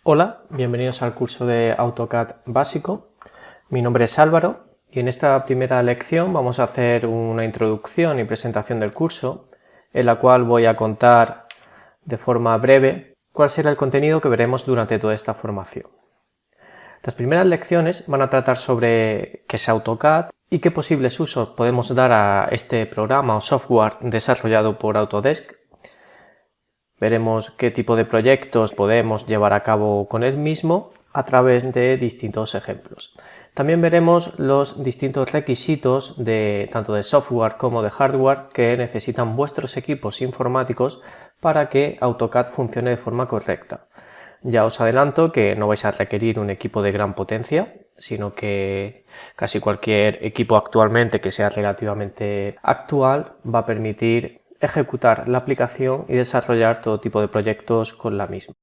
Hola, bienvenidos al curso de AutoCAD básico. Mi nombre es Álvaro y en esta primera lección vamos a hacer una introducción y presentación del curso, en la cual voy a contar de forma breve cuál será el contenido que veremos durante toda esta formación. Las primeras lecciones van a tratar sobre qué es AutoCAD y qué posibles usos podemos dar a este programa o software desarrollado por Autodesk. Veremos qué tipo de proyectos podemos llevar a cabo con el mismo a través de distintos ejemplos. También veremos los distintos requisitos tanto de software como de hardware que necesitan vuestros equipos informáticos para que AutoCAD funcione de forma correcta. Ya os adelanto que no vais a requerir un equipo de gran potencia, sino que casi cualquier equipo actualmente que sea relativamente actual va a permitir ejecutar la aplicación y desarrollar todo tipo de proyectos con la misma.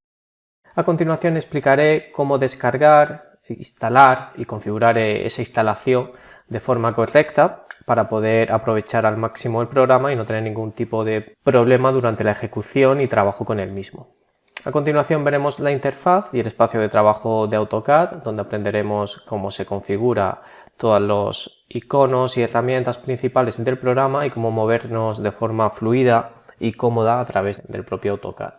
A continuación explicaré cómo descargar, instalar y configurar esa instalación de forma correcta para poder aprovechar al máximo el programa y no tener ningún tipo de problema durante la ejecución y trabajo con el mismo. A continuación veremos la interfaz y el espacio de trabajo de AutoCAD, donde aprenderemos cómo se configura todos los iconos y herramientas principales del programa y cómo movernos de forma fluida y cómoda a través del propio AutoCAD.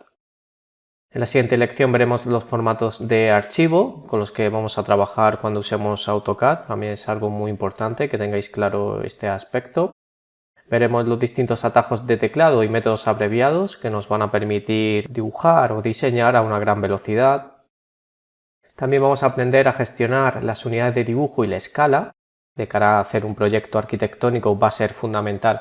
En la siguiente lección veremos los formatos de archivo con los que vamos a trabajar cuando usemos AutoCAD. También es algo muy importante que tengáis claro este aspecto. Veremos los distintos atajos de teclado y métodos abreviados que nos van a permitir dibujar o diseñar a una gran velocidad. También vamos a aprender a gestionar las unidades de dibujo y la escala. De cara a hacer un proyecto arquitectónico va a ser fundamental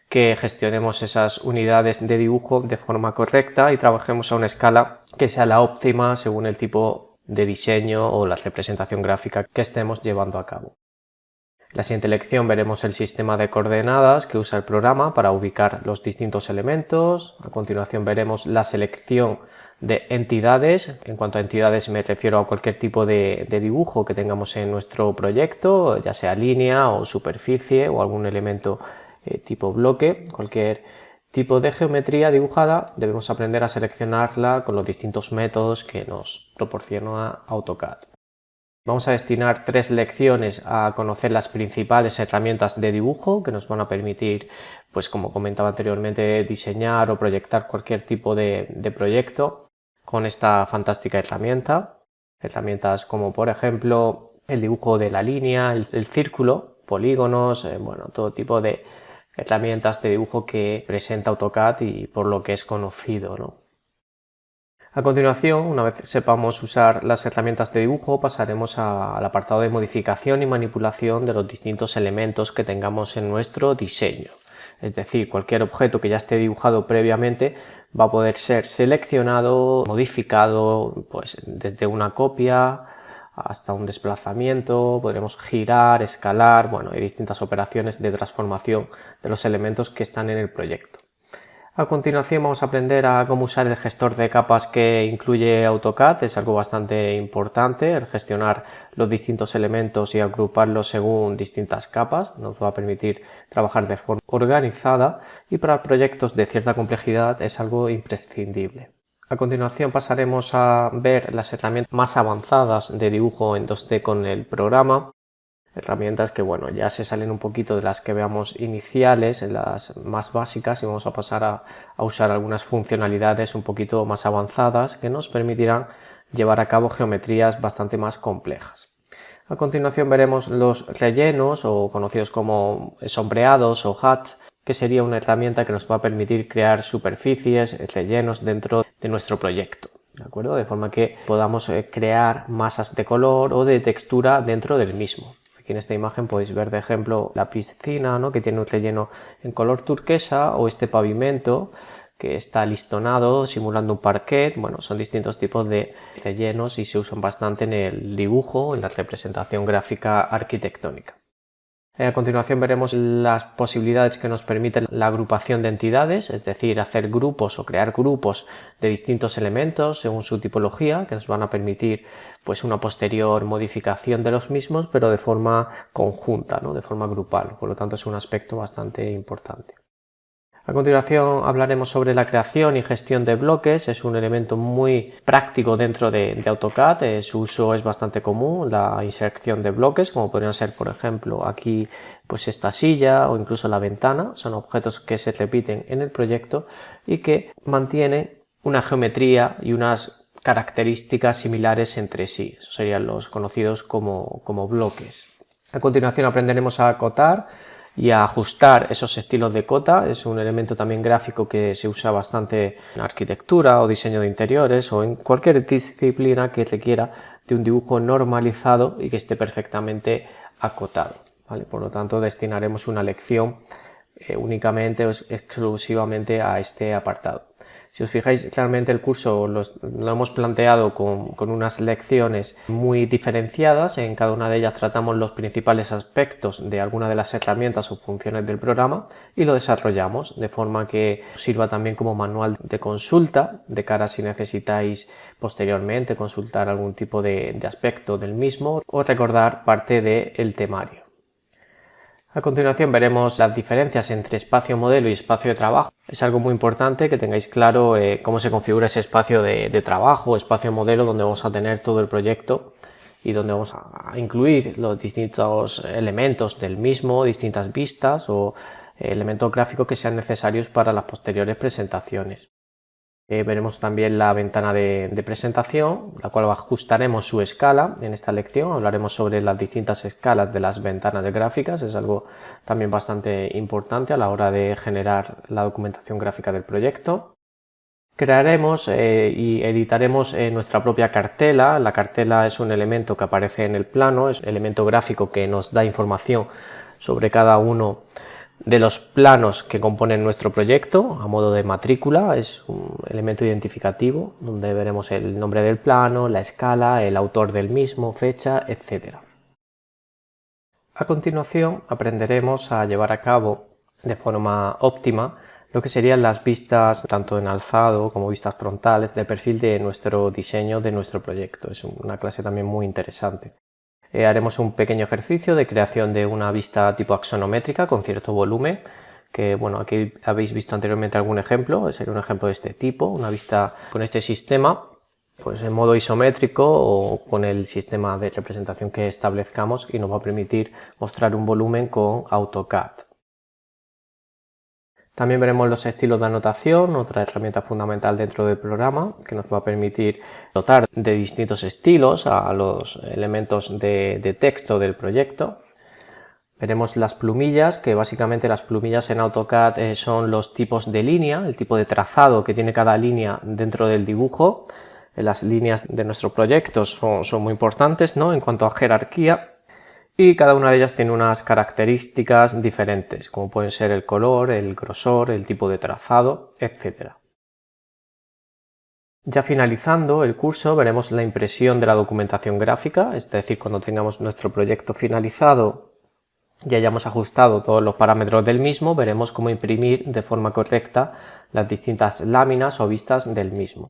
que gestionemos esas unidades de dibujo de forma correcta y trabajemos a una escala que sea la óptima según el tipo de diseño o la representación gráfica que estemos llevando a cabo. En la siguiente lección veremos el sistema de coordenadas que usa el programa para ubicar los distintos elementos. A continuación veremos la selección de entidades. En cuanto a entidades me refiero a cualquier tipo de dibujo que tengamos en nuestro proyecto, ya sea línea o superficie o algún elemento tipo bloque. Cualquier tipo de geometría dibujada debemos aprender a seleccionarla con los distintos métodos que nos proporciona AutoCAD. Vamos a destinar 3 lecciones a conocer las principales herramientas de dibujo que nos van a permitir, pues como comentaba anteriormente, diseñar o proyectar cualquier tipo de proyecto con esta fantástica herramienta. Herramientas como por ejemplo el dibujo de la línea, el círculo, polígonos, todo tipo de herramientas de dibujo que presenta AutoCAD y por lo que es conocido, ¿no? A continuación, una vez sepamos usar las herramientas de dibujo, pasaremos al apartado de modificación y manipulación de los distintos elementos que tengamos en nuestro diseño. Es decir, cualquier objeto que ya esté dibujado previamente va a poder ser seleccionado, modificado, pues desde una copia hasta un desplazamiento, podremos girar, escalar, hay distintas operaciones de transformación de los elementos que están en el proyecto. A continuación vamos a aprender a cómo usar el gestor de capas que incluye AutoCAD. Es algo bastante importante el gestionar los distintos elementos y agruparlos según distintas capas. Nos va a permitir trabajar de forma organizada y para proyectos de cierta complejidad es algo imprescindible. A continuación pasaremos a ver las herramientas más avanzadas de dibujo en 2D con el programa. Herramientas que ya se salen un poquito de las que veamos iniciales, en las más básicas, y vamos a pasar a usar algunas funcionalidades un poquito más avanzadas que nos permitirán llevar a cabo geometrías bastante más complejas. A continuación veremos los rellenos, o conocidos como sombreados o hats, que sería una herramienta que nos va a permitir crear superficies, rellenos dentro de nuestro proyecto. ¿De acuerdo? De forma que podamos crear masas de color o de textura dentro del mismo. Aquí en esta imagen podéis ver de ejemplo la piscina, ¿no?, que tiene un relleno en color turquesa, o este pavimento que está listonado simulando un parquet. Son distintos tipos de rellenos y se usan bastante en el dibujo, en la representación gráfica arquitectónica. A continuación veremos las posibilidades que nos permite la agrupación de entidades, es decir, hacer grupos o crear grupos de distintos elementos según su tipología, que nos van a permitir pues una posterior modificación de los mismos, pero de forma conjunta, ¿no?, de forma grupal. Por lo tanto es un aspecto bastante importante. A continuación hablaremos sobre la creación y gestión de bloques. Es un elemento muy práctico dentro de AutoCAD. Su uso es bastante común, la inserción de bloques, como podrían ser, por ejemplo, aquí pues esta silla o incluso la ventana. Son objetos que se repiten en el proyecto y que mantienen una geometría y unas características similares entre sí. Esos serían los conocidos como bloques. A continuación aprenderemos a acotar y a ajustar esos estilos de cota. Es un elemento también gráfico que se usa bastante en arquitectura o diseño de interiores o en cualquier disciplina que requiera de un dibujo normalizado y que esté perfectamente acotado, ¿vale? Por lo tanto, destinaremos una lección únicamente o exclusivamente a este apartado. Si os fijáis, realmente el curso lo hemos planteado con unas lecciones muy diferenciadas. En cada una de ellas tratamos los principales aspectos de alguna de las herramientas o funciones del programa y lo desarrollamos de forma que sirva también como manual de consulta de cara a si necesitáis posteriormente consultar algún tipo de aspecto del mismo o recordar parte del temario. A continuación veremos las diferencias entre espacio modelo y espacio de trabajo. Es algo muy importante que tengáis claro cómo se configura ese espacio de trabajo, espacio modelo, donde vamos a tener todo el proyecto y donde vamos a incluir los distintos elementos del mismo, distintas vistas o elementos gráficos que sean necesarios para las posteriores presentaciones. Veremos también la ventana de presentación, la cual ajustaremos su escala. En esta lección hablaremos sobre las distintas escalas de las ventanas gráficas. Es algo también bastante importante a la hora de generar la documentación gráfica del proyecto. Crearemos y editaremos nuestra propia cartela. La cartela es un elemento que aparece en el plano, es un elemento gráfico que nos da información sobre cada uno de los planos que componen nuestro proyecto a modo de matrícula. Es un elemento identificativo donde veremos el nombre del plano, la escala, el autor del mismo, fecha, etc. A continuación aprenderemos a llevar a cabo de forma óptima lo que serían las vistas tanto en alzado como vistas frontales de perfil de nuestro diseño de nuestro proyecto. Es una clase también muy interesante. Haremos un pequeño ejercicio de creación de una vista tipo axonométrica con cierto volumen, que bueno, aquí habéis visto anteriormente algún ejemplo, sería un ejemplo de este tipo, una vista con este sistema, pues en modo isométrico o con el sistema de representación que establezcamos y nos va a permitir mostrar un volumen con AutoCAD. También veremos los estilos de anotación, otra herramienta fundamental dentro del programa que nos va a permitir dotar de distintos estilos a los elementos de texto del proyecto. Veremos las plumillas, que básicamente las plumillas en AutoCAD son los tipos de línea, el tipo de trazado que tiene cada línea dentro del dibujo. Las líneas de nuestro proyecto son muy importantes, ¿no?, en cuanto a jerarquía. Y cada una de ellas tiene unas características diferentes, como pueden ser el color, el grosor, el tipo de trazado, etc. Ya finalizando el curso veremos la impresión de la documentación gráfica, es decir, cuando tengamos nuestro proyecto finalizado y hayamos ajustado todos los parámetros del mismo, veremos cómo imprimir de forma correcta las distintas láminas o vistas del mismo.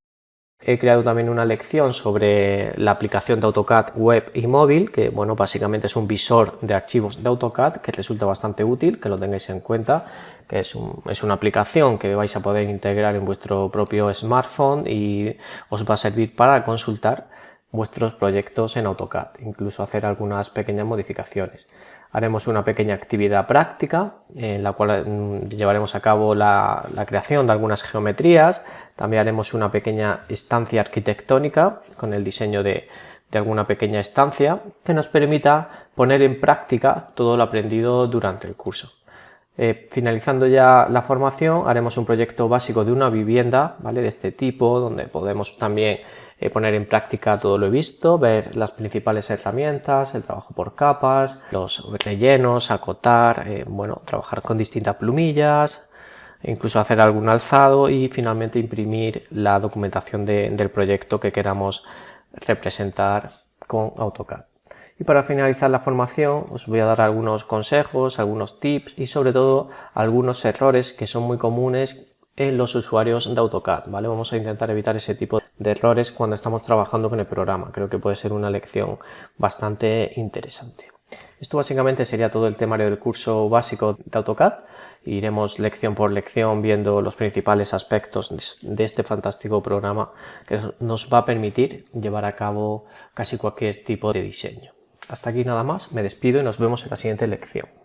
He creado también una lección sobre la aplicación de AutoCAD web y móvil, que bueno, básicamente es un visor de archivos de AutoCAD que resulta bastante útil, que lo tengáis en cuenta, que es una aplicación que vais a poder integrar en vuestro propio smartphone y os va a servir para consultar vuestros proyectos en AutoCAD, incluso hacer algunas pequeñas modificaciones. Haremos una pequeña actividad práctica en la cual llevaremos a cabo la creación de algunas geometrías. También haremos una pequeña estancia arquitectónica con el diseño de alguna pequeña estancia que nos permita poner en práctica todo lo aprendido durante el curso. Finalizando ya la formación, haremos un proyecto básico de una vivienda, ¿vale?, de este tipo, donde podemos también poner en práctica todo lo visto, ver las principales herramientas, el trabajo por capas, los rellenos, acotar, bueno, trabajar con distintas plumillas, incluso hacer algún alzado y finalmente imprimir la documentación del proyecto que queramos representar con AutoCAD. Y para finalizar la formación os voy a dar algunos consejos, algunos tips y sobre todo algunos errores que son muy comunes en los usuarios de AutoCAD, ¿vale? Vamos a intentar evitar ese tipo de errores cuando estamos trabajando con el programa. Creo que puede ser una lección bastante interesante. Esto básicamente sería todo el temario del curso básico de AutoCAD Iremos lección por lección viendo los principales aspectos de este fantástico programa que nos va a permitir llevar a cabo casi cualquier tipo de diseño. Hasta aquí nada más, me despido y nos vemos en la siguiente lección.